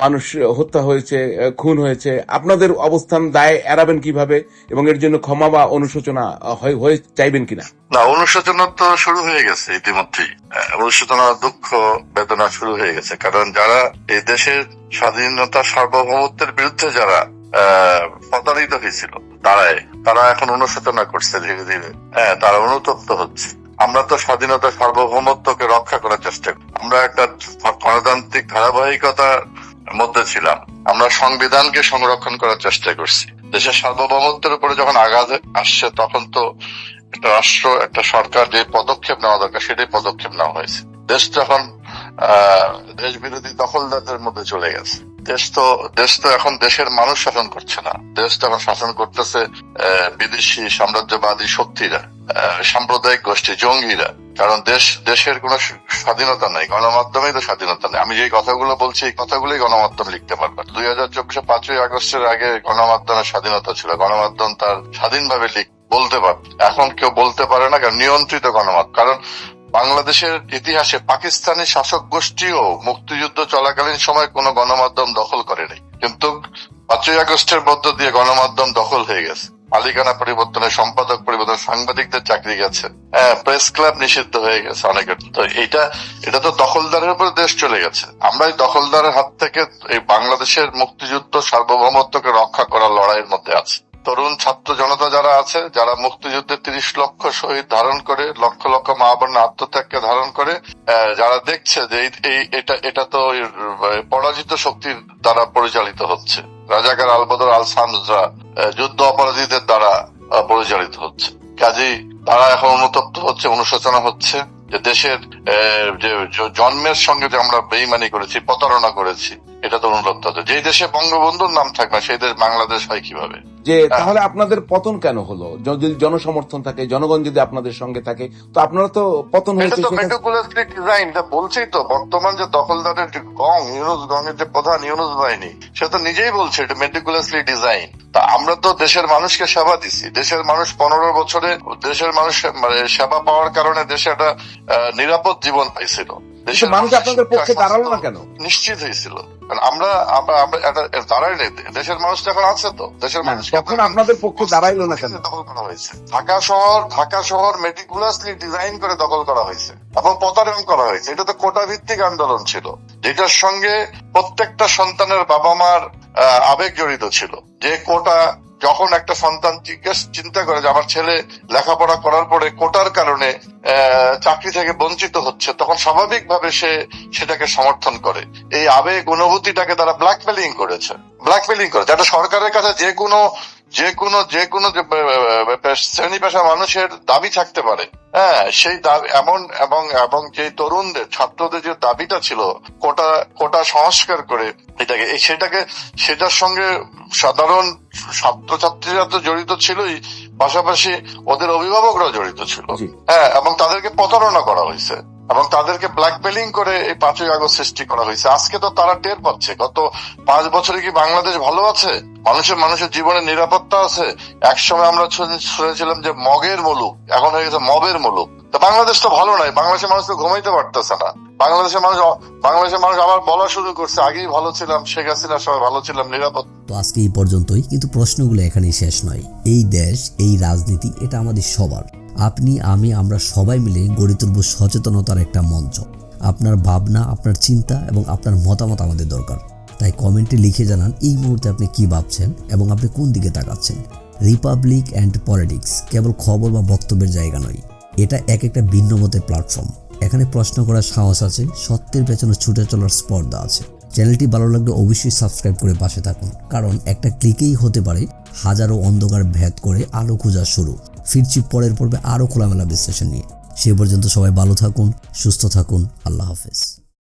মানুষ হত্যা হয়েছে, খুন হয়েছে, আপনাদের অবস্থান দায় এড়াবেন কিভাবে এবং এর জন্য ক্ষমা বা অনুশোচনা হয়ে চাইবেন কিনা? না, অনুশোচনা তো শুরু হয়ে গেছে ইতিমধ্যেই। অনুশোচনা, দুঃখ, বেদনা শুরু হয়ে গেছে। কারণ যারা এই দেশের স্বাধীনতা সার্বভৌমত্বের বিরুদ্ধে যারা প্রতারিত হয়েছিল তারা এখন অনুশোচনা করছে ধীরে ধীরে। তারা অনুতপ্ত হচ্ছে। আমরা তো স্বাধীনতা সার্বভৌমত্বকে রক্ষা করার চেষ্টা করি। আমরা একটা গণতান্ত্রিক ধারাবাহিকতার মধ্যে ছিলাম। আমরা সংবিধানকে সংরক্ষণ করার চেষ্টা করছি। দেশের সার্বভৌমত্বের উপরে যখন আঘাত আসছে তখন তো একটা রাষ্ট্র, একটা সরকার যে পদক্ষেপ নেওয়া দরকার সেটাই পদক্ষেপ নেওয়া হয়েছে। দেশ যখন দেশ বিরোধী দখলদারদের মধ্যে চলে গেছে, দেশ তো এখন দেশের মানুষ শাসন করছে না। দেশ তো এখন শাসন করতেছে বিদেশি সাম্রাজ্যবাদী শক্তিরা, সাম্প্রদায়িক গোষ্ঠী, জঙ্গিরা। কারণ দেশের কোনো স্বাধীনতা নেই, গণমাধ্যমেই তো স্বাধীনতা নেই। আমি যে কথাগুলো বলছি এই কথাগুলোই গণমাধ্যম লিখতে পারবে। 2024 5ই আগস্টের আগে গণমাধ্যমের স্বাধীনতা ছিল, গণমাধ্যম তার স্বাধীনভাবে বলতে পারত। এখন কেউ বলতে পারে না, কারণ নিয়ন্ত্রিত গণমাধ্যম। কারণ বাংলাদেশের ইতিহাসে পাকিস্তানি শাসক গোষ্ঠীও মুক্তিযুদ্ধ চলাকালীন সময় কোনো গণমাধ্যম দখল করেনি, কিন্তু 5ই আগস্টের মধ্য দিয়ে গণমাধ্যম দখল হয়ে গেছে। মালিকানা পরিবর্তনে, সম্পাদক পরিবর্তন, সাংবাদিকদের চাকরি গেছে, প্রেস ক্লাব নিষিদ্ধ হয়ে গেছে অনেকের। তো এটা তো দখলদারের উপর দেশ চলে গেছে। আমরা এই দখলদারের হাত থেকে এই বাংলাদেশের মুক্তিযুদ্ধ সার্বভৌমত্বকে রক্ষা করার লড়াইয়ের মধ্যে আছে। তরুণ ছাত্র জনতা যারা আছে, যারা মুক্তিযুদ্ধে 30 লক্ষ শহীদ ধারণ করে, লক্ষ লক্ষ মা বোনের আত্মত্যাগকে ধারণ করে, যারা দেখছে যে এটা তো পরাজিত শক্তির দ্বারা পরিচালিত হচ্ছে, রাজাকার আলবদর আল সামজরা যুদ্ধ অপরাধীদের দ্বারা পরিচালিত হচ্ছে। কাজেই তারা এখন অনুতপ্ত হচ্ছে, অনুশোচনা হচ্ছে যে দেশের যে জন্মের সঙ্গে যে আমরা বেইমানি করেছি, প্রতারণা করেছি, এটা তো অনুতপ্ত হচ্ছে। যে দেশে বঙ্গবন্ধুর নাম থাকবে সেই দেশ বাংলাদেশ হয় কিভাবে? যে তাহলে আপনাদের পতন কেন হলো? যদি জনসমর্থন থাকে, জনগণ যদি আপনাদের সঙ্গে থাকে, তো আপনারা তো পতন হয়েছে। বলছেই তো, বর্তমান যে দখলদারের গং এর যে প্রধান ইউনুস বাহিনী, সে তো নিজেই বলছে এটা মেটিকুলাসলি ডিজাইন। তা আমরা তো দেশের মানুষকে সেবা দিছি। দেশের মানুষ 15 বছরে দেশের মানুষ সেবা পাওয়ার কারণে দেশে একটা নিরাপদ জীবন পাইছিল। দেশের মানুষ আপনাদের পক্ষে দাঁড়ালো না কেন? নিশ্চিত হয়েছিল। আমরা দাঁড়াইনি। দেশের মানুষ এখন আছে তো, দেশের মানুষ তখন আপনাদের পক্ষে দাঁড়াইলো না কেন? দখল করা হয়েছে। ঢাকা শহর মেটিকুলাসলি ডিজাইন করে দখল করা হয়েছে এবং প্রতারণা করা হয়েছে। এটা তো কোটা ভিত্তিক আন্দোলন ছিল, যেটার সঙ্গে প্রত্যেকটা সন্তানের বাবা মার আবেগ জড়িত ছিল। যে কোটা, যখন একটা সন্তান চিন্তা করে যে আমার ছেলে লেখাপড়া করার পরে কোটার কারণে চাকরি থেকে বঞ্চিত হচ্ছে, তখন স্বাভাবিকভাবে সে সেটাকে সমর্থন করে। এই আবেগ অনুভূতিটাকে তারা ব্ল্যাকমেলিং করে একটা সরকারের কাছে যে কোনো শ্রেণী পেশা মানুষের দাবি থাকতে পারে। সেই দাবি এবং যে তরুণদের, ছাত্রদের যে দাবিটা ছিল কোটা সংস্কার করে সেটার সঙ্গে সাধারণ ছাত্রছাত্রীরা তো জড়িত ছিলই, পাশাপাশি ওদের অভিভাবকরা জড়িত ছিল। এবং তাদেরকে প্রতারণা করা হয়েছে এবং তাদেরকে ব্ল্যাকমেলিং করে এই 5ই আগস্ট সৃষ্টি করা হয়েছে। আজকে তো তারা টের পাচ্ছে। গত 5 বছরে কি বাংলাদেশ ভালো আছে? মানুষের জীবনে নিরাপত্তা আছে? একসময় আমরা শুনেছিলাম যে মগের মুলুক, এখন হয়ে গেছে মবের মুলুক। তো বাংলাদেশ তো ভালো নাই। বাংলাদেশের মানুষ তো ঘুমাইতে পারতেছে না। বাংলাদেশের মানুষ আবার বলা শুরু করছে, আগেই ভালো ছিলাম, শেখ হাসিনা সবাই ভালো ছিলাম, নিরাপদ। তো আজকে এই পর্যন্তই, কিন্তু প্রশ্নগুলো এখানেই শেষ নয়। এই দেশ, এই রাজনীতি, এটা আমাদের সবার। আপনি, আমি, আমরা সবাই মিলে গড়ে তুলব সচেতনতার একটা মঞ্চ। আপনার ভাবনা, আপনার চিন্তা এবং আপনার মতামত আমাদের দরকার। তাই কমেন্টে লিখে জানান এই মুহূর্তে আপনি কি ভাবছেন এবং আপনি কোন দিকে তাকাচ্ছেন। রিপাবলিক অ্যান্ড পলিটিক্স কেবল খবর বা বক্তব্যের জায়গা নয়, এটা একটা ভিন্ন মতের প্ল্যাটফর্ম। এখানে প্রশ্ন করার সাহস আছে, সত্যের পেছনে ছুটে চলার স্পর্ধা আছে। চ্যানেলটি ভালো লাগলে অবশ্যই সাবস্ক্রাইব করে পাশে থাকুন, কারণ একটা ক্লিকেই হতে পারে হাজারো অন্ধকার ভেদ করে আলো খোঁজা শুরু। ফিরছি পরের পর্বে আরও খোলামেলা বিশ্লেষণ নিয়ে। সে পর্যন্ত সবাই ভালো থাকুন, সুস্থ থাকুন। আল্লাহ হাফেজ।